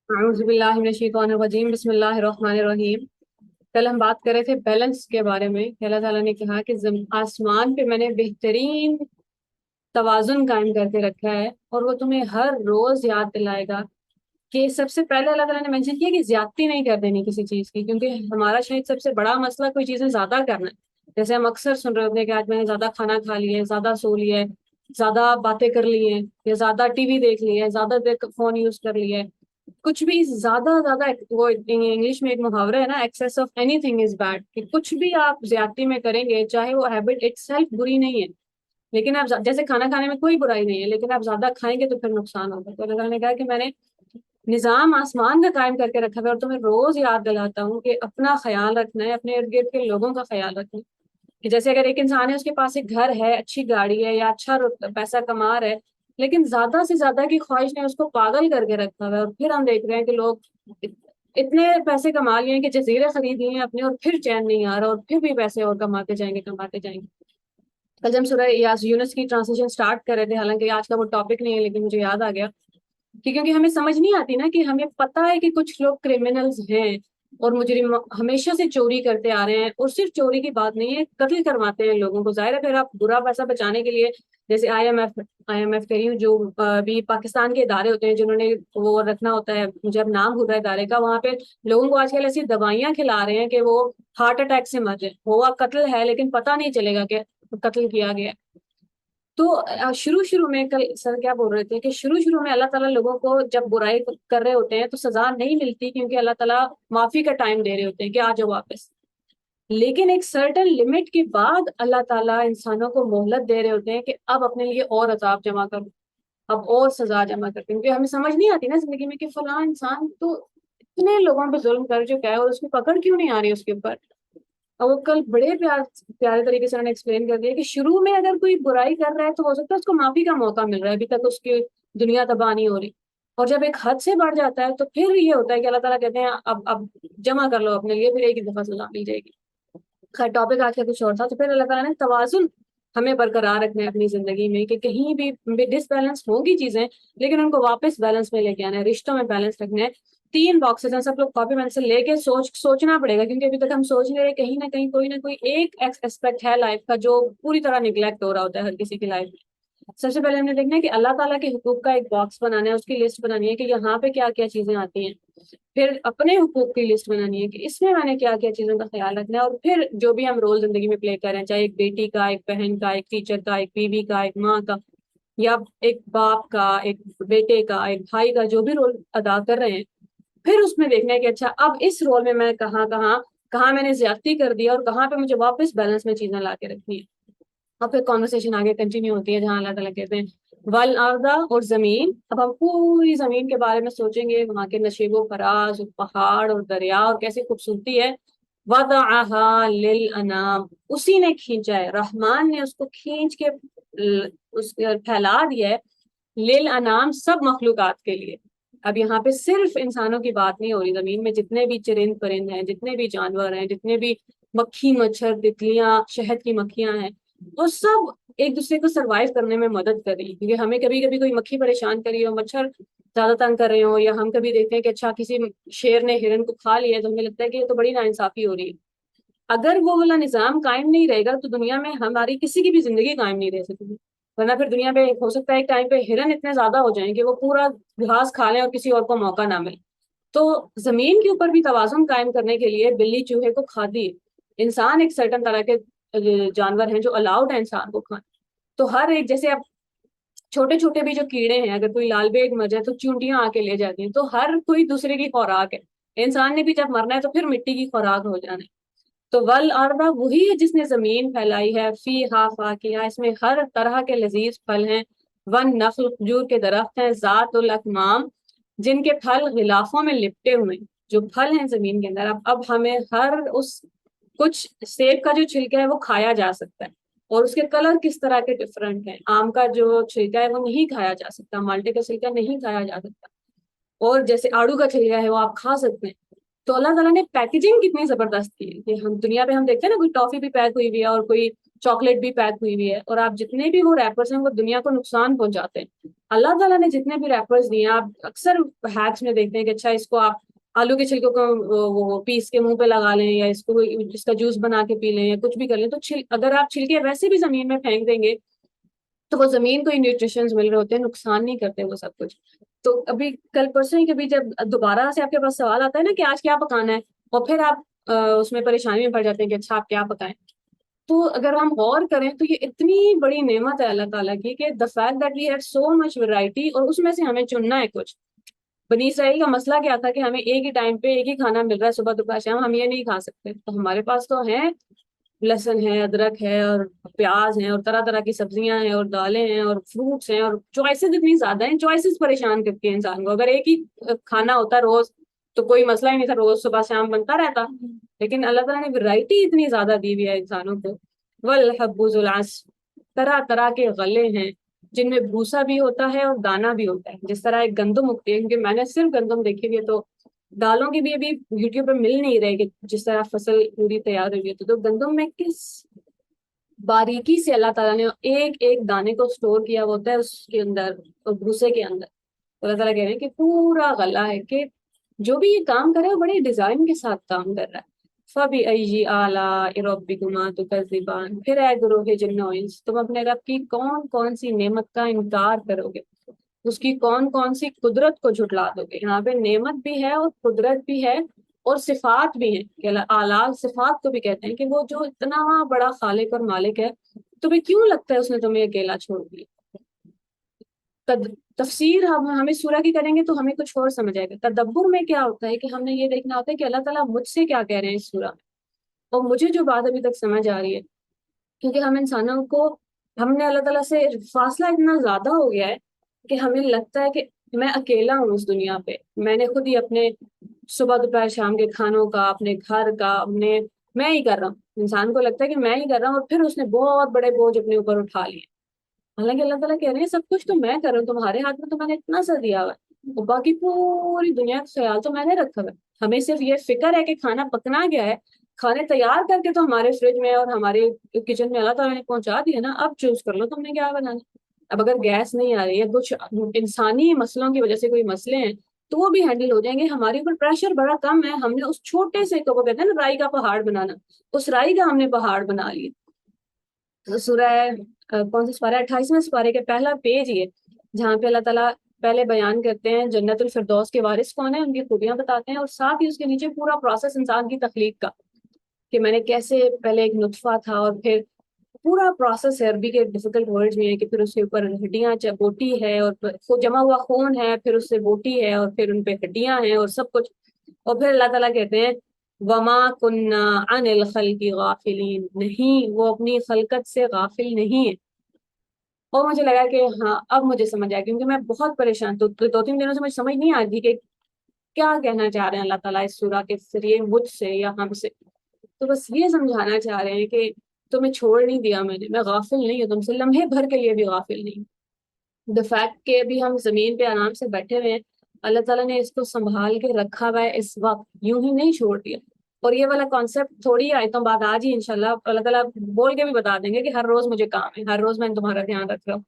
اعوذ باللہ من الشیطان الرجیم، بسم اللہ الرحمن الرحیم۔ کل ہم بات کر رہے تھے بیلنس کے بارے میں کہ اللہ تعالیٰ نے کہا کہ آسمان پہ میں نے بہترین توازن قائم کر کے رکھا ہے، اور وہ تمہیں ہر روز یاد دلائے گا کہ سب سے پہلے اللہ تعالیٰ نے مینشن کیا کہ زیادتی نہیں کر دینی کسی چیز کی، کیونکہ ہمارا شاید سب سے بڑا مسئلہ کوئی چیزیں زیادہ کرنا ہے۔ جیسے ہم اکثر سن رہے ہوتے ہیں کہ آج میں نے زیادہ کھانا کھا لیا ہے، زیادہ سو لیا ہے، زیادہ باتیں کر لی ہیں، یا زیادہ ٹی وی دیکھ لی ہے، زیادہ دیر فون یوز کر لیا ہے۔ کچھ بھی زیادہ زیادہ، وہ انگلش میں ایک محاورہ ہے نا، access of any thing is bad, کہ کچھ بھی آپ زیادتی میں کریں گے چاہے وہ ہیبٹ اٹ سیلف بری نہیں ہے، لیکن آپ جیسے کھانا کھانے میں کوئی برائی نہیں ہے، لیکن آپ زیادہ کھائیں گے تو پھر نقصان ہوگا۔ تو اللہ تعالیٰ نے کہا کہ میں نے نظام آسمان کا قائم کر کے رکھا ہے، اور تمہیں روز یاد دلاتا ہوں کہ اپنا خیال رکھنا ہے، اپنے ارد گرد کے لوگوں کا خیال رکھنا ہے۔ کہ جیسے اگر ایک انسان ہے، اس کے پاس ایک گھر ہے، اچھی گاڑی ہے، یا اچھا پیسہ کما رہا ہے، لیکن زیادہ سے زیادہ کی خواہش نے اس کو پاگل کر کے رکھا ہوا ہے، اور پھر ہم دیکھ رہے ہیں کہ لوگ اتنے پیسے کما لیے ہیں کہ جزیرے خرید لیے ہیں اپنے، اور پھر چین نہیں آ رہا، اور پھر بھی پیسے اور کماتے جائیں گے کماتے جائیں گے۔ کل جب ہم سورہ یونس کی ٹرانسلیشن سٹارٹ کر رہے تھے، حالانکہ آج کا وہ ٹاپک نہیں ہے، لیکن مجھے یاد آ گیا کہ کیونکہ ہمیں سمجھ نہیں آتی نا، کہ ہمیں پتہ ہے کہ کچھ لوگ کرمنلز ہیں اور مجرم ہمیشہ سے چوری کرتے آ رہے ہیں، اور صرف چوری کی بات نہیں ہے، قتل کرواتے ہیں لوگوں کو۔ ظاہر ہے پھر آپ برا پیسہ بچانے کے لیے، جیسے آئی ایم ایف کہہ رہی ہوں، جو بھی پاکستان کے ادارے ہوتے ہیں جنہوں نے وہ رکھنا ہوتا ہے، مجھے اب نام بھول رہا ہے ادارے کا، وہاں پہ لوگوں کو آج کل ایسی دوائیاں کھلا رہے ہیں کہ وہ ہارٹ اٹیک سے مر جائے، ہوا قتل ہے لیکن پتہ نہیں چلے گا کہ قتل کیا گیا ہے۔ تو شروع میں کل سر کیا بول رہے تھے کہ شروع میں اللہ تعالیٰ لوگوں کو جب برائی کر رہے ہوتے ہیں تو سزا نہیں ملتی، کیونکہ اللہ تعالیٰ معافی کا ٹائم دے رہے ہوتے ہیں کہ آ جاؤ واپس۔ لیکن ایک سرٹن لمٹ کے بعد اللہ تعالیٰ انسانوں کو مہلت دے رہے ہوتے ہیں کہ اب اپنے لیے اور عذاب جمع کرو، اب اور سزا جمع کرتے ہیں، کیونکہ ہمیں سمجھ نہیں آتی نا زندگی میں کہ فلاں انسان تو اتنے لوگوں پہ ظلم کر چکا ہے، اور اس کی پکڑ کیوں نہیں آ رہی اس کے اوپر۔ اور وہ کل بڑے پیارے طریقے سے انہوں نے ایکسپلین کر دیا کہ شروع میں اگر کوئی برائی کر رہا ہے تو ہو سکتا ہے اس کو معافی کا موقع مل رہا ہے، ابھی تک اس کی دنیا تباہ نہیں ہو رہی، اور جب ایک حد سے بڑھ جاتا ہے تو پھر یہ ہوتا ہے کہ اللہ تعالیٰ کہتے ہیں اب جمع کر لو اپنے لیے، پھر ایک ہی دفعہ سزا مل جائے گی۔ خیر ٹاپک آج کا کچھ اور تھا، تو پھر اللہ تعالیٰ نے توازن ہمیں برقرار رکھنا ہے اپنی زندگی میں، کہ کہیں بھی ڈس بیلنس ہوں گی چیزیں، لیکن ان کو واپس بیلنس میں لے کے آنا ہے، رشتوں میں بیلنس رکھنا ہے۔ تین باکسز ہیں، سب لوگ کاپی پینسل لے کے سوچنا پڑے گا، کیونکہ ابھی تک ہم سوچ نہیں رہے، کہیں نہ کوئی ایک ایسپیکٹ ہے لائف کا جو پوری طرح نگلیکٹ ہو رہا ہوتا ہے ہر کسی کی لائف میں۔ سب سے پہلے ہم نے دیکھنا ہے کہ اللہ تعالیٰ کے حقوق کا ایک باکس بنانا ہے، اس کی لسٹ بنانی ہے کہ یہاں پہ کیا کیا چیزیں آتی ہیں، پھر اپنے حقوق کی لسٹ بنانی ہے کہ اس میں نے کیا کیا چیزوں کا خیال رکھنا ہے، اور پھر جو بھی ہم رول زندگی میں پلے کر رہے ہیں، چاہے ایک بیٹی کا، ایک بہن کا، ایک ٹیچر کا، ایک بیوی کا، ایک ماں کا، یا ایک باپ کا، ایک بیٹے کا، ایک بھائی کا، جو بھی رول ادا کر رہے ہیں، پھر اس میں دیکھنا ہے کہ اچھا اب اس رول میں میں کہاں میں نے زیادتی کر دی، اور کہاں پہ مجھے واپس بیلنس میں چیزیں لا کے رکھنی ہے۔ اور پھر کانورسیشن آگے کنٹینیو ہوتی ہے، جہاں اللہ تعالیٰ کہتے ہیں والارض، اور زمین، اب ہم پوری زمین کے بارے میں سوچیں گے، وہاں کے نشیب و فراز اور پہاڑ اور دریا اور کیسی خوبصورتی ہے۔ وضعها للانام، اسی نے کھینچا ہے، رحمان نے اس کو کھینچ کے اس پھیلا دیا ہے، للانام، سب مخلوقات کے لیے۔ اب یہاں پہ صرف انسانوں کی بات نہیں ہو رہی، زمین میں جتنے بھی چرند پرند ہیں، جتنے بھی جانور ہیں، جتنے بھی مکھی مچھر تتلیاں شہد کی مکھیاں ہیں، وہ سب ایک دوسرے کو سروائیو کرنے میں مدد کر رہی ہے، کیونکہ ہمیں کبھی کبھی کوئی مکھی پریشان کر رہی ہو، مچھر زیادہ تنگ کر رہے ہو، یا ہم کبھی دیکھتے ہیں کہ اچھا کسی شیر نے ہرن کو کھا لیا، تو ہمیں لگتا ہے کہ یہ تو بڑی ناانصافی ہو رہی ہے۔ اگر وہ والا نظام قائم نہیں رہے گا تو دنیا میں ہماری کسی کی بھی زندگی قائم نہیں رہ سکتی، ورنہ پھر دنیا پہ ہو سکتا ہے ایک ٹائم پہ ہرن اتنے زیادہ ہو جائیں کہ وہ پورا گھاس کھا لیں اور کسی اور کو موقع نہ ملے۔ تو زمین کے اوپر بھی توازن قائم کرنے کے لیے بلی چوہے کو کھاتی ہے، انسان ایک سرٹن طرح کے جانور ہیں جو الاؤڈ ہیں انسان کو کھانا۔ تو ہر ایک، جیسے اب چھوٹے چھوٹے بھی جو کیڑے ہیں، اگر کوئی لال بیگ مر جائے تو چونٹیاں آ کے لے جاتی ہیں، تو ہر کوئی دوسرے کی خوراک ہے، انسان نے بھی جب مرنا ہے تو پھر مٹی کی خوراک ہو جانا ہے۔ تو والارض، وہی ہے جس نے زمین پھیلائی ہے، فیہا فاکہہ، اس میں ہر طرح کے لذیذ پھل ہیں، والنخل، کھجور کے درخت ہیں، ذات الاکمام، جن کے پھل غلافوں میں لپٹے ہوئے ہیں، جو پھل ہیں زمین کے اندر۔ اب ہمیں ہر اس، کچھ سیب کا جو چھلکا ہے وہ کھایا جا سکتا ہے، اور اس کے کلر کس طرح کے ڈفرنٹ ہیں، آم کا جو چھلکا ہے وہ نہیں کھایا جا سکتا، مالٹے کا چھلکا نہیں کھایا جا سکتا، اور جیسے آڑو کا چھلکا ہے وہ آپ کھا سکتے ہیں۔ تو اللہ تعالیٰ نے پیکیجنگ کتنی زبردست کی ہے کہ ہم دنیا پہ ہم دیکھتے ہیں نا، کوئی ٹافی بھی پیک ہوئی ہوئی ہے اور کوئی چاکلیٹ بھی پیک ہوئی ہوئی ہے، اور آپ جتنے بھی وہ ریپرز ہیں وہ دنیا کو نقصان پہنچاتے ہیں۔ اللہ تعالیٰ نے جتنے بھی ریپرز دیے ہیں، آپ اکثر ہیکس میں دیکھتے ہیں کہ اچھا اس کو آپ آلو کے چھلکوں کو وہ پیس کے منہ پہ لگا لیں، یا اس کو اس کا جوس بنا کے پی لیں، یا کچھ بھی کر لیں، تو اگر آپ چھلکے ویسے بھی زمین میں پھینک دیں گے تو وہ زمین کو ہی نیوٹریشنز مل رہے ہوتے ہیں، نقصان نہیں کرتے وہ سب کچھ۔ تو ابھی کل پرسوں ہی کبھی جب دوبارہ سے آپ کے پاس سوال آتا ہے نا کہ آج کیا پکانا ہے، اور پھر آپ اس میں پریشانی میں پڑ جاتے ہیں کہ اچھا آپ کیا پکائیں، تو اگر ہم غور کریں تو یہ اتنی بڑی نعمت ہے اللہ تعالیٰ کی کہ the fact that we have so much variety، اور اس میں سے ہمیں چننا ہے کچھ۔ بنی اسرائیل کا مسئلہ کیا تھا کہ ہمیں ایک ہی ٹائم پہ ایک ہی کھانا مل رہا ہے، صبح دوپہر شام، ہم یہ نہیں کھا سکتے، تو ہمارے پاس تو ہیں، لہسن ہے، ادرک ہے، اور پیاز ہیں، اور طرح طرح کی سبزیاں ہیں، اور دالیں ہیں، اور فروٹس ہیں، اور چوائسیز اتنی زیادہ ہیں، چوائسیز پریشان کرتی ہیں انسان کو۔ اگر ایک ہی کھانا ہوتا روز تو کوئی مسئلہ ہی نہیں تھا، روز صبح شام بنتا رہتا، لیکن اللہ تعالیٰ نے ورائٹی اتنی زیادہ دی ہوئی ہے انسانوں کو۔ والحب ذو العصف، طرح طرح کے غلے ہیں جن میں بھوسا بھی ہوتا ہے اور دانا بھی ہوتا ہے، جس طرح ایک گندم اگتی ہے، کیونکہ میں نے صرف گندم دیکھی ہوئی ہے، تو دالوں کی بھی ابھی یوٹیوب پہ مل نہیں رہے کہ جس طرح فصل پوری تیار ہوئی ہے، تو گندم میں کس باریکی سے اللہ تعالیٰ نے ایک ایک دانے کو سٹور کیا ہوتا ہے اس کے اندر، اور بھوسے کے اندر۔ تو اللہ تعالیٰ کہہ رہے ہیں کہ پورا غلہ ہے، کہ جو بھی یہ کام کرے وہ بڑے ڈیزائن کے ساتھ کام کر رہا ہے۔ فَبِأَيِّ آلَاءِ رَبِّكُمَا تُكَذِّبَانِ، پھر اے گروہ جن و انس، تم اپنے رب کی کون کون سی نعمت کا انکار کرو گے، اس کی کون کون سی قدرت کو جھٹلا دو گے۔ یہاں پہ نعمت بھی ہے اور قدرت بھی ہے اور صفات بھی ہیں، کہ اعلیٰ صفات کو بھی کہتے ہیں، کہ وہ جو اتنا بڑا خالق اور مالک ہے، تمہیں کیوں لگتا ہے اس نے تمہیں اکیلا چھوڑ دیا؟ تفسیر ہم اس سورہ کی کریں گے تو ہمیں کچھ اور سمجھ آئے گا۔ تدبر میں کیا ہوتا ہے کہ ہم نے یہ دیکھنا ہوتا ہے کہ اللہ تعالیٰ مجھ سے کیا کہہ رہے ہیں اس سورہ میں، اور مجھے جو بات ابھی تک سمجھ آ رہی ہے، کیونکہ ہم انسانوں کو، ہم نے اللہ تعالیٰ سے فاصلہ اتنا زیادہ ہو گیا ہے کہ ہمیں لگتا ہے کہ میں اکیلا ہوں اس دنیا پہ، میں نے خود ہی اپنے صبح دوپہر شام کے کھانوں کا، اپنے گھر کا، میں ہی کر رہا ہوں۔ انسان کو لگتا ہے کہ میں ہی کر رہا ہوں، اور پھر اس نے بہت بڑے بوجھ اپنے اوپر اٹھا لیے، حالانکہ اللہ تعالیٰ کہہ رہے ہیں سب کچھ تو میں کر رہا ہوں، تمہارے ہاتھ میں تو میں نے اتنا سا دیا ہوا ہے، اور باقی پوری دنیا کا خیال تو میں نے رکھا ہوا ہے۔ ہمیں صرف یہ فکر ہے کہ کھانا پکنا گیا ہے، کھانے تیار کر کے تو ہمارے فریج میں اور ہمارے کچن میں اللہ تعالیٰ نے پہنچا دیا نا، اب چوز کر لو تم نے کیا بنانا۔ اب اگر گیس نہیں آ رہی ہے، کچھ انسانی مسئلوں کی وجہ سے کوئی مسئلے ہیں، تو وہ بھی ہینڈل ہو جائیں گے۔ ہمارے اوپر پریشر بڑا کم ہے، ہم نے اس چھوٹے سے کو کہتے ہیں نا رائی کا پہاڑ بنانا، اس رائی کا ہم نے پہاڑ بنا لیا۔ سورہ کون سے سپارہ 28ویں سپارے کے پہلا پیج یہ، جہاں پہ اللہ تعالیٰ پہلے بیان کرتے ہیں جنت الفردوس کے وارث کون ہیں، ان کی خوبیاں بتاتے ہیں، اور ساتھ ہی اس کے نیچے پورا پروسیس انسان کی تخلیق کا، کہ میں نے کیسے پہلے ایک نطفہ تھا، اور پھر پورا پروسیس ہے، عربی کے ڈیفیکلٹ ورڈز میں ہے کہ پھر اس کے اوپر ہڈیاں بوٹی ہے، اور جمع ہوا خون ہے، پھر اس سے بوٹی ہے، اور پھر ان پہ ہڈیاں ہیں، اور سب کچھ، اور پھر اللہ تعالیٰ کہتے ہیں وما کننا عن الخلق غافلین، نہیں وہ اپنی خلقت سے غافل نہیں ہے۔ اور مجھے لگا کہ ہاں اب مجھے سمجھ آیا، کیونکہ میں بہت پریشان تو 2-3 دنوں سے مجھے سمجھ نہیں آ رہی تھی کہ کیا کہنا چاہ رہے ہیں اللہ تعالیٰ اس سورہ کے ذریعے مجھ سے یا ہم سے۔ تو بس یہ سمجھانا چاہ رہے ہیں کہ تمہیں چھوڑ نہیں دیا میں غافل نہیں ہوں تم سے، لمحے بھر کے لیے بھی غافل نہیں ہوں۔ دا فیکٹ کہ ابھی ہم زمین پہ آرام سے بیٹھے ہوئے ہیں، اللہ تعالیٰ نے اس کو سنبھال کے رکھا ہوا ہے اس وقت، یوں ہی نہیں چھوڑ دیا۔ اور یہ والا کانسیپٹ تھوڑی آیتوں بعد آج ہی انشاءاللہ اللہ تعالیٰ بول کے بھی بتا دیں گے کہ ہر روز مجھے کام ہے، ہر روز میں تمہارا دھیان رکھ رہا ہوں۔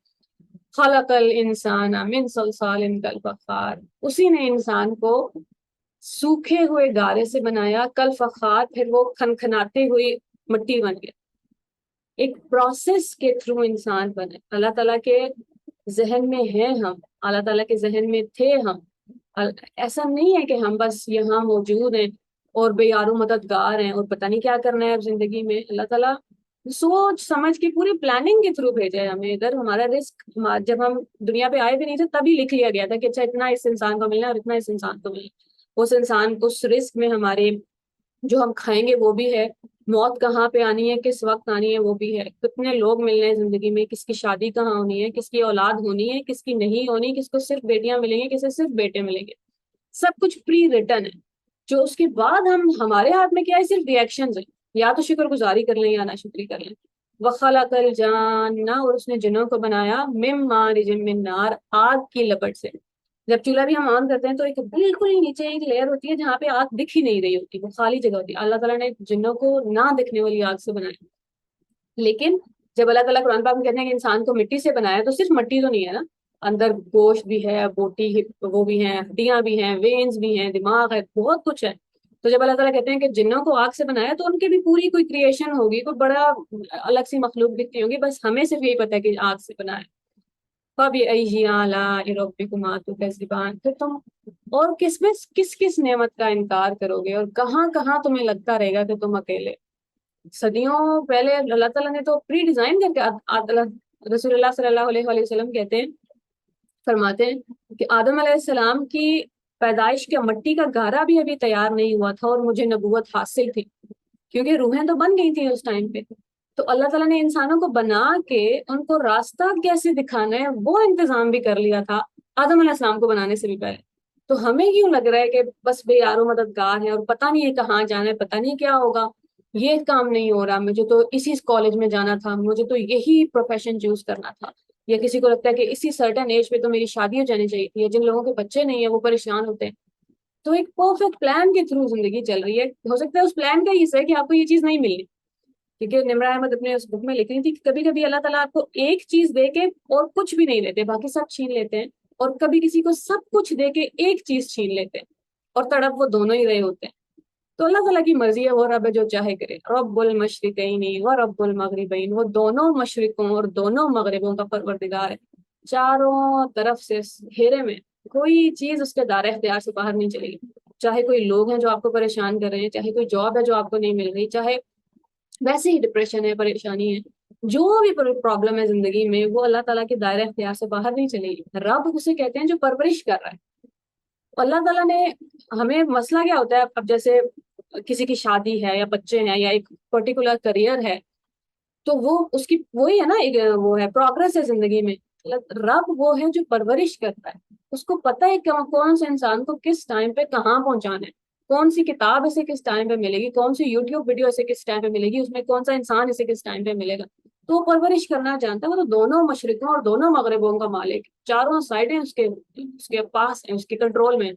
خلق الانسان من صلصال کالفخار، اسی نے انسان کو سوکھے ہوئے گارے سے بنایا، کالفخار، پھر وہ کھنکھناتے ہوئی مٹی بن گیا۔ ایک پروسیس کے تھرو انسان بنے، اللہ تعالیٰ کے ذہن میں ہیں ہم، اللہ تعالیٰ کے ذہن میں تھے ہم۔ ایسا نہیں ہے کہ ہم بس یہاں موجود ہیں اور بے یار و مددگار ہیں اور پتہ نہیں کیا کرنا ہے اب زندگی میں۔ اللہ تعالیٰ سوچ سمجھ کے پوری پلاننگ کے تھرو بھیجا ہے ہمیں ادھر۔ ہمارا رزق جب ہم دنیا پہ آئے بھی نہیں تھے تبھی لکھ لیا گیا تھا کہ اچھا اتنا اس انسان کو ملنا ہے اور اتنا اس انسان کو ملنا۔ اس انسان کو اس رزق میں ہمارے جو ہم کھائیں گے وہ بھی ہے، موت کہاں پہ آنی ہے، کس وقت آنی ہے وہ بھی ہے، کتنے لوگ ملنے ہیں زندگی میں، کس کی شادی کہاں ہونی ہے، کس کی اولاد ہونی ہے، کس کی نہیں ہونی، کس کو صرف بیٹیاں ملیں گے، کسے صرف بیٹے ملیں گے، سب کچھ پری ریٹن ہے۔ جو اس کے بعد ہمارے ہاتھ میں کیا ہے، صرف ریئیکشنز ہیں، یا تو شکر گزاری کر لیں یا نہ شکری کر لیں۔ وَخَلَقَ الْجَانَّ، اور اس نے جنوں کو بنایا، مِن مَارِجٍ مِّن نَار، آگ کی لپٹ سے۔ جب چولہا بھی ہم آن کرتے ہیں تو ایک بالکل ہی نیچے ایک لیئر ہوتی ہے جہاں پہ آگ دکھ ہی نہیں رہی ہوتی، وہ خالی جگہ ہوتی ہے۔ اللہ تعالیٰ نے جنوں کو نہ دکھنے والی آگ سے بنایا، لیکن جب اللہ تعالیٰ قرآن پاک میں کہتے ہیں کہ انسان کو مٹی سے بنایا، تو صرف مٹی تو نہیں ہے نا، اندر گوشت بھی ہے، بوٹی وہ بھی ہیں، ہڈیاں بھی ہیں، وینز بھی ہیں، دماغ ہے، بہت کچھ ہے۔ تو جب اللہ تعالیٰ کہتے ہیں کہ جنوں کو آگ سے بنایا، تو ان کی بھی پوری کوئی کریشن ہوگی، کوئی بڑا الگ سی مخلوق دکھتی ہوگی، بس ہمیں صرف یہی پتا ہے کہ آگ سے بنایا۔ فَبِأَيِّ آلَاءِ رَبِّكُمَا تُكَذِّبَانِ، پھر تم اور کس کس نعمت کا انکار کرو گے، اور کہاں کہاں تمہیں لگتا رہے گا کہ تم اکیلے۔ صدیوں پہلے اللہ تعالیٰ نے تو پری ڈیزائن کر کے رسول اللہ صلی اللہ علیہ وآلہ وسلم کہتے ہیں، فرماتے ہیں کہ آدم علیہ السلام کی پیدائش کے مٹی کا گارا بھی ابھی تیار نہیں ہوا تھا، اور مجھے نبوت حاصل تھی، کیونکہ روحیں تو بن گئی تھیں اس ٹائم پہ۔ تو اللہ تعالیٰ نے انسانوں کو بنا کے ان کو راستہ کیسے دکھانا ہے وہ انتظام بھی کر لیا تھا آدم علیہ السلام کو بنانے سے بھی پہلے۔ تو ہمیں کیوں لگ رہا ہے کہ بس بے یار و مددگار ہے، اور پتہ نہیں ہے کہاں جانا ہے، پتہ نہیں کیا ہوگا، یہ کام نہیں ہو رہا، مجھے تو اسی کالج میں جانا تھا، مجھے تو یہی پروفیشن چوز کرنا تھا، یا کسی کو لگتا ہے کہ اسی سرٹن ایج پہ تو میری شادی ہو جانی چاہیے تھی، یا جن لوگوں کے بچے نہیں ہیں وہ پریشان ہوتے ہیں۔ تو ایک پرفیکٹ پلان کے تھرو زندگی چل رہی ہے، ہو سکتا ہے اس پلان کا یہ ہے کہ آپ کو یہ چیز نہیں ملی، کیونکہ نمرہ احمد اپنے اس بک میں لکھ رہی تھی کہ کبھی کبھی اللہ تعالیٰ آپ کو ایک چیز دے کے اور کچھ بھی نہیں لیتے، باقی سب چھین لیتے ہیں، اور کبھی کسی کو سب کچھ دے کے ایک چیز چھین لیتے ہیں، اور تڑپ وہ دونوں ہی رہے ہوتے ہیں۔ تو اللہ تعالیٰ کی مرضی ہے، وہ رب ہے جو چاہے کرے، رب المشرقین و رب المغربین، وہ دونوں مشرقوں اور دونوں مغربوں کا پروردگار ہے، چاروں طرف سے گھیرے میں، کوئی چیز اس کے دائرہ اختیار سے باہر نہیں چلے گی، چاہے کوئی لوگ ہیں جو آپ کو پریشان کر رہے ہیں، چاہے کوئی جاب ہے جو آپ کو نہیں مل رہی، چاہے ویسے ہی ڈپریشن ہے، پریشانی ہے، جو بھی پرابلم ہے زندگی میں، وہ اللہ تعالیٰ کے دائرہ اختیار سے باہر نہیں چلے گی۔ رب اسے کہتے ہیں جو پرورش کر رہا ہے۔ اللہ تعالیٰ نے ہمیں، مسئلہ کیا ہوتا ہے اب جیسے کسی کی شادی ہے یا بچے ہیں یا ایک پرٹیکولر کریئر ہے، تو وہ اس کی وہی ہے نا، ایک وہ ہے پروگرس ہے زندگی میں۔ رب وہ ہے جو پرورش کرتا ہے، اس کو پتہ ہے کہ کون سے انسان کو کس ٹائم پہ کہاں پہنچانا ہے، کون سی کتاب اسے کس ٹائم پہ ملے گی، کون سی یوٹیوب ویڈیو اسے کس ٹائم پہ ملے گی، اس میں کون سا انسان اسے کس ٹائم پہ ملے گا، تو وہ پرورش کرنا جانتا ہے۔ وہ تو دونوں مشرقوں اور دونوں مغربوں کا مالک، چاروں سائڈیں اس کے پاس ہیں، اس کے کنٹرول میں۔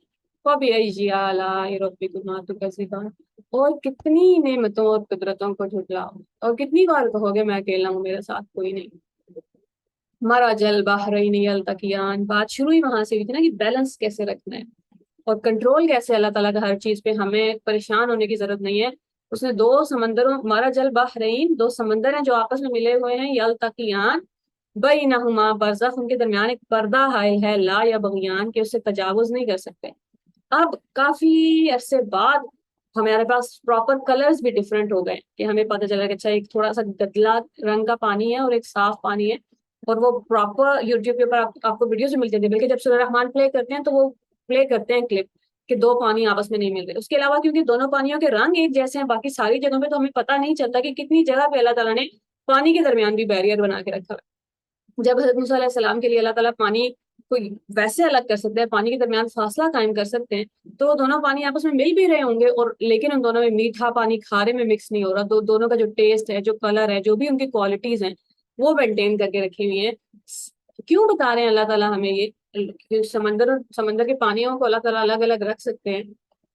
فَبِأَيِّ آلَاءِ رَبِّكُمَا تُكَذِّبَانِ، اور کتنی نعمتوں اور قدرتوں کو جھٹلاؤ، اور کتنی بار کہو گے میں اکیلا ہوں، میرے ساتھ کوئی نہیں۔ مرج البحرین یلتقیان، بات شروع ہی وہاں سے ہوئی تھی نا، کہ بیلنس کیسے رکھنا ہے اور کنٹرول کیسے اللہ تعالیٰ کا ہر چیز پہ، ہمیں پریشان ہونے کی ضرورت نہیں ہے۔ اس نے دو سمندروں، مرج البحرین، دو سمندر ہیں جو آپس میں ملے ہوئے ہیں، یلتقیان بینہما برزخ، ان کے درمیان ایک پردہ حائل ہے، لا یا بغیان، کہ اسے تجاوز نہیں کر سکتے۔ اب کافی عرصے بعد ہمارے پاس پراپر کلرز بھی ڈفرینٹ ہو گئے، کہ ہمیں پتہ چلا کہ اچھا ایک تھوڑا سا گدلا رنگ کا پانی ہے اور ایک صاف پانی ہے، اور وہ پراپر یوٹیوب کے اوپر آپ کو ویڈیوز مل جاتی ہے، بلکہ جب سورہ رحمان پلے کرتے ہیں تو وہ پلے کرتے ہیں کلپ کہ دو پانی آپس میں نہیں مل رہے۔ اس کے علاوہ کیونکہ دونوں پانیوں کے رنگ ایک جیسے ہیں، باقی ساری جگہوں پہ تو ہمیں پتہ نہیں چلتا کہ کتنی جگہ پہ اللہ تعالیٰ نے پانی کے درمیان بھی بیریئر بنا کے رکھا ہے۔ جب حضرت موسیٰ علیہ السلام کے لیے اللہ تعالیٰ پانی کوئی ویسے الگ کر سکتے ہیں، پانی کے درمیان فاصلہ قائم کر سکتے ہیں، تو وہ دونوں پانی آپس میں مل بھی رہے ہوں گے، اور لیکن ان دونوں میں میٹھا پانی کھارے میں مکس نہیں ہو رہا، دونوں کا جو ٹیسٹ ہے، جو کلر ہے، جو بھی ان کی کوالٹیز ہیں، وہ مینٹین کر کے رکھی ہوئی ہیں۔ کیوں بتا رہے ہیں اللہ تعالیٰ ہمیں یہ کہ سمندر کے پانیوں کو اللہ تعالیٰ الگ الگ رکھ سکتے ہیں؟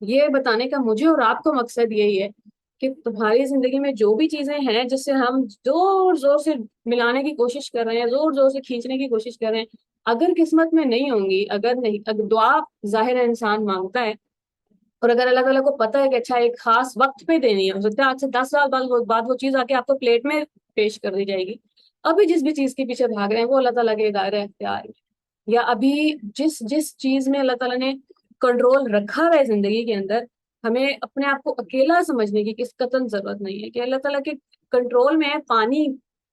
یہ بتانے کا مجھے اور آپ کو مقصد یہی ہے کہ تمہاری زندگی میں جو بھی چیزیں ہیں جس سے ہم زور زور سے ملانے کی کوشش کر رہے ہیں، زور زور سے کھینچنے کی کوشش کر رہے ہیں، اگر قسمت میں نہیں ہوں گی، اگر دعا ظاہر ہے انسان مانگتا ہے، اور اگر اللہ تعالیٰ کو پتہ ہے کہ اچھا ایک خاص وقت پہ دینی ہے، ہو سکتا ہے آج سے 10 سال بعد وہ چیز آ کے آپ کو پلیٹ میں پیش کر دی جائے گی، ابھی جس بھی چیز کے پیچھے بھاگ رہے ہیں وہ اللہ تعالیٰ کے دائرہ اختیار ہے، یا ابھی جس چیز میں اللہ تعالیٰ نے کنٹرول رکھا ہوا ہے زندگی کے اندر، ہمیں اپنے آپ کو اکیلا سمجھنے کی کس قطن ضرورت نہیں ہے، کہ اللہ تعالیٰ کے کنٹرول میں ہے پانی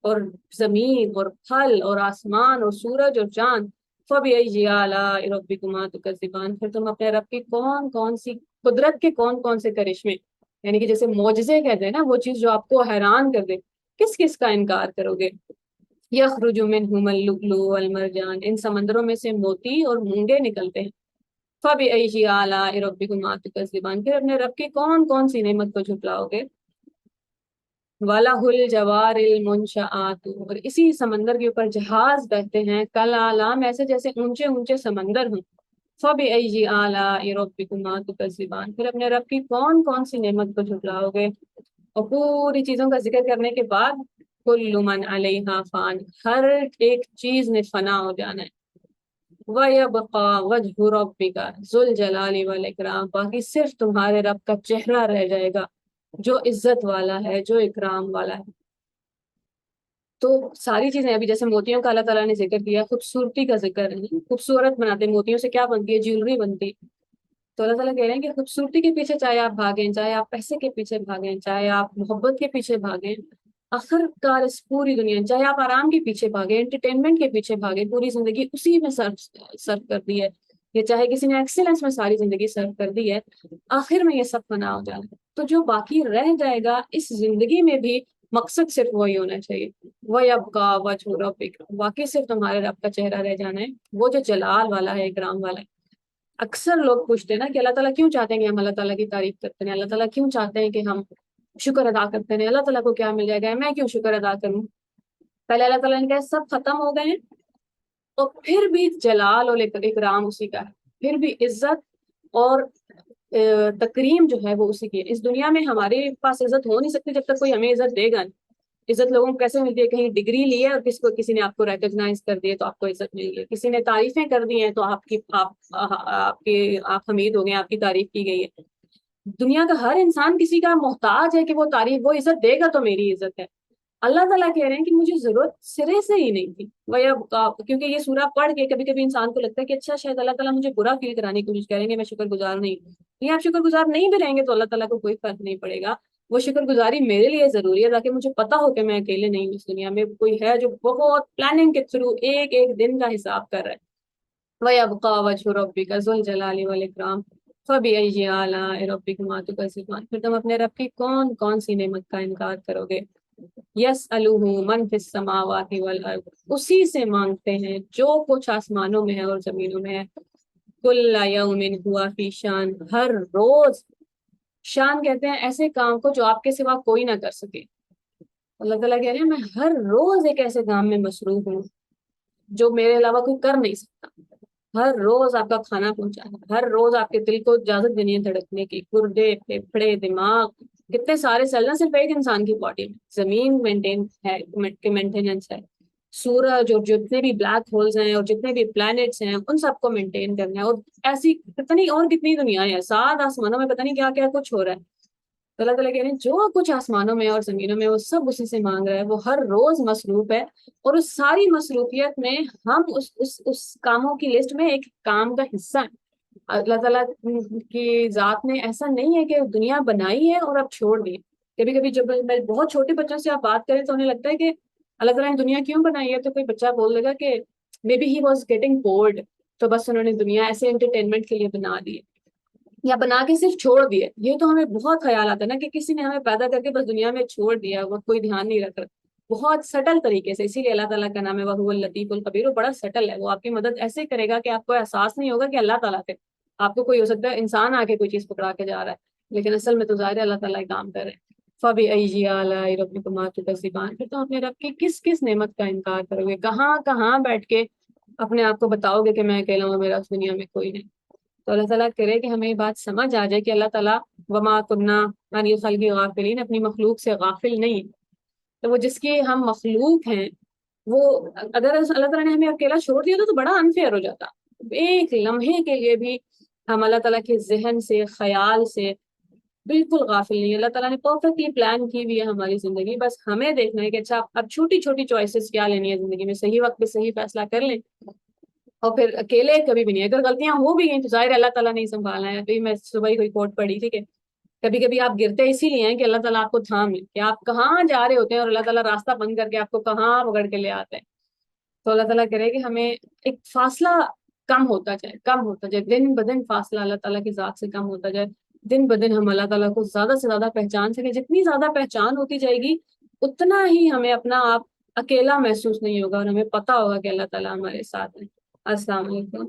اور زمین اور پھل اور آسمان اور سورج اور چاند۔ فَبِأَيِّ آلَاءِ رَبِّكُمَا تُكَذِّبَانِ، پھر تم اپنے رب کی کون کون سی قدرت کے کون کون سے کرشمے، یعنی کہ جیسے معجزے کہتے ہیں نا، وہ چیز جو آپ کو حیران کر دے، کس کس کا انکار کرو گے؟ یخرج منہما اللؤلؤ والمرجان، ان سمندروں میں سے موتی اور مونگے نکلتے ہیں۔ فَبِأَيِّ آلَاءِ رَبِّكُمَا تُكَذِّبَانِ، پھر اپنے رب کی کون کون سی نعمت کو جھٹلاؤ گے؟ وَلَهُ الْجَوَارِ الْمُنشَآتُ، اور اسی سمندر کے اوپر جہاز بہتے ہیں، کالأعلام، ایسے جیسے اونچے اونچے سمندر ہوں۔ فَبِأَيِّ آلَاءِ رَبِّكُمَا تُكَذِّبَانِ، پھر اپنے رب کی کون کون سی نعمت کو جھٹلاؤ گے؟ اور پوری چیزوں کا ذکر کرنے کے بعد کل من علیہا فان، ہر ایک چیز نے فنا ہو جانا ہے. وَيَبْقَى وَجْهُ رَبِّكَ ذُو الْجَلَالِ وَالْإِكْرَامِ، باقی صرف تمہارے رب کا چہرہ رہ جائے گا جو عزت والا ہے، جو اکرام والا ہے. تو ساری چیزیں ابھی جیسے موتیوں کا اللہ تعالیٰ نے ذکر کیا، خوبصورتی کا ذکر ہے، خوبصورت بناتے ہیں. موتیوں سے کیا بنتی ہے؟ جیولری بنتی. تو اللہ تعالیٰ کہہ رہے ہیں کہ خوبصورتی کے پیچھے چاہے آپ بھاگیں، چاہے آپ پیسے کے پیچھے بھاگیں، چاہے آپ محبت کے پیچھے بھاگیں، آخر کار اس پوری دنیا، چاہے آپ آرام کے پیچھے بھاگیں، انٹرٹینمنٹ کے پیچھے بھاگیں، پوری زندگی اسی میں صرف کر دی ہے، یا چاہے کسی نے ایکسیلنس میں ساری زندگی صرف کر دی ہے، آخر میں یہ سب فنا ہو جائے. تو جو باقی رہ جائے گا اس زندگی میں بھی، مقصد صرف وہی ہونا چاہیے. وَيَبْقَى وَجْهُ رَبِّكَ، واقعی صرف تمہارے رب کا چہرہ رہ جانا ہے، وہ جو جلال والا ہے، اکرام والا ہے. اکثر لوگ پوچھتے ہیں نا کہ اللہ تعالیٰ کیوں چاہتے ہیں کہ ہم اللہ تعالیٰ کی تعریف کرتے ہیں، اللہ تعالیٰ کیوں چاہتے ہیں کہ ہم شکر ادا کرتے ہیں، اللہ تعالیٰ کو کیا مل جائے گا، میں کیوں شکر ادا کروں. پہلے اللہ تعالیٰ نے کہا سب ختم ہو گئے ہیں، اور پھر بھی جلال اور اکرام اسی کا ہے، پھر بھی عزت اور تکریم جو ہے وہ اسی کی ہے. اس دنیا میں ہمارے پاس عزت ہو نہیں سکتی جب تک کوئی ہمیں عزت دے گا نہیں. عزت لوگوں کو کیسے ملتی ہے؟ کہیں ڈگری لی ہے اور کسی نے آپ کو ریکگنائز کر دیے تو آپ کو عزت مل گئی، کسی نے تعریفیں کر دی ہیں تو آپ حمید ہو گئے، آپ کی تعریف کی گئی ہے. دنیا کا ہر انسان کسی کا محتاج ہے کہ وہ عزت دے گا تو میری عزت ہے. اللہ تعالیٰ کہہ رہے ہیں کہ مجھے ضرورت سرے سے ہی نہیں تھی. کیونکہ یہ سورہ پڑھ کے کبھی کبھی انسان کو لگتا ہے کہ اچھا شاید اللہ تعالیٰ مجھے برا فیل کرانے کی کوشش کریں گے، میں شکر گزار نہیں ہوں. نہیں، آپ شکر گزار نہیں بھی رہیں گے تو اللہ تعالیٰ کو کوئی فرق نہیں پڑے گا. وہ شکر گزاری میرے لیے ضروری ہے تاکہ مجھے پتا ہو کہ میں اکیلے نہیں ہوں، اس دنیا میں کوئی ہے جو بہت پلاننگ کے تھرو ایک ایک دن کا حساب کر رہا ہے. وَيَبْقَى وَجْهُ رَبِّكَ ذُو الْجَلَالِ وَالْإِكْرَامِ فَبِأَيِّ آلَاءِ رَبِّكُمَا تُكَذِّبَانِ، پھر تم اپنے رب کی کون کون سی نعمت کا انکار کرو گے. یسألہ من فی السماوات والارض، اسی سے مانگتے ہیں جو کچھ آسمانوں میں ہے اور زمینوں میں ہے. کل یوم ہوا فی شان، ہر روز. شان کہتے ہیں ایسے کام کو جو آپ کے سوا کوئی نہ کر سکے. اللہ تعالیٰ کہہ رہے ہیں میں ہر روز ایک ایسے کام میں مصروف ہوں جو میرے علاوہ کوئی کر نہیں سکتا. ہر روز آپ کا کھانا پہنچانا، ہر روز آپ کے دل کو اجازت دینی ہے دھڑکنے کی، گردے، پھیپھڑے، دماغ، کتنے سارے سیل، نہ صرف ایک انسان کی باڈی میں. زمین مینٹیننس ہے، سورج اور جتنے بھی بلیک ہولز ہیں اور جتنے بھی پلانٹس ہیں ان سب کو مینٹین کرنا ہے. اور ایسی کتنی دنیا ہے، 7 آسمانوں میں پتہ نہیں کیا کیا کچھ ہو رہا ہے. تو اللہ تعالیٰ کہہ رہے ہیں جو کچھ آسمانوں میں اور زمینوں میں وہ سب اسی سے مانگ رہا ہے. وہ ہر روز مصروف ہے، اور اس ساری مصروفیت میں ہم اس کاموں کی لسٹ میں ایک کام کا حصہ ہیں. اللہ تعالیٰ کی ذات نے ایسا نہیں ہے کہ دنیا بنائی ہے اور اب چھوڑ دی. کبھی کبھی جب میں بہت چھوٹے بچوں سے آپ بات کریں تو انہیں لگتا ہے کہ اللہ تعالیٰ نے دنیا کیوں بنائی ہے، تو کوئی بچہ بول دے گا کہ may be he was getting board, تو بس انہوں نے دنیا ایسے انٹرٹینمنٹ کے لیے بنا دی ہے، یا بنا کے صرف چھوڑ دیے. یہ تو ہمیں بہت خیال آتا ہے نا کہ کسی نے ہمیں پیدا کر کے بس دنیا میں چھوڑ دیا، وہ کوئی دھیان نہیں رکھ رہا. بہت سٹل طریقے سے، اسی لیے اللہ تعالیٰ کا نام ہے وَهُوَ اللطیف الخبیر. وہ بڑا سٹل ہے، وہ آپ کی مدد ایسے کرے گا کہ آپ کو احساس نہیں ہوگا کہ اللہ تعالیٰ کے. آپ کو کوئی ہو سکتا ہے انسان آ کے کوئی چیز پکڑا کے جا رہا ہے، لیکن اصل میں تو ظاہر ہے اللہ تعالیٰ کام کر رہے ہیں. فَبِأَيِّ آلَاءِ رَبِّكُمَا تُكَذِّبَانِ، پھر تو اپنے رب کی کس کس نعمت کا انکار کرو گے، کہاں کہاں بیٹھ کے اپنے آپ کو بتاؤ گے کہ میں اکیلا ہوں، میرا اس دنیا میں کوئی نہیں. تو اللہ تعالیٰ کرے کہ ہمیں یہ بات سمجھ آ جائے کہ اللہ تعالیٰ وما کننا عن الخلق غافلین، اپنی مخلوق سے غافل نہیں. تو وہ جس کی ہم مخلوق ہیں، وہ اگر اللہ تعالیٰ نے ہمیں اکیلا چھوڑ دیا تو بڑا انفیئر ہو جاتا. ایک لمحے کے لیے بھی ہم اللہ تعالیٰ کے ذہن سے، خیال سے بالکل غافل نہیں. اللہ تعالیٰ نے پرفیکٹلی پلان کی ہوئی ہے ہماری زندگی، بس ہمیں دیکھنا ہے کہ اچھا اب چھوٹی چھوٹی چوائسیز کیا لینی ہے زندگی میں، صحیح وقت پہ صحیح فیصلہ کر لیں. اور پھر اکیلے کبھی بھی نہیں، اگر غلطیاں ہو بھی گئیں تو ظاہر اللہ تعالیٰ نہیں سنبھالنا ہے. ابھی میں صبح ہی کوئی کوٹ پڑھی تھی کہ کبھی کبھی آپ گرتے اسی لیے ہیں کہ اللہ تعالیٰ آپ کو تھام لے، کہ آپ کہاں جا رہے ہوتے ہیں اور اللہ تعالیٰ راستہ بند کر کے آپ کو کہاں پکڑ کے لے آتے ہیں. تو اللہ تعالیٰ کرے کہ ہمیں ایک فاصلہ کم ہوتا جائے دن بدن، فاصلہ اللہ تعالیٰ کی ذات سے کم ہوتا جائے دن بدن. ہم اللہ تعالیٰ کو زیادہ سے زیادہ پہچان سکیں. جتنی زیادہ پہچان ہوتی جائے گی اتنا ہی ہمیں اپنا آپ اکیلا محسوس نہیں ہوگا، اور ہمیں پتہ ہوگا کہ اللہ تعالیٰ ہمارے ساتھ ہے. السلام علیکم.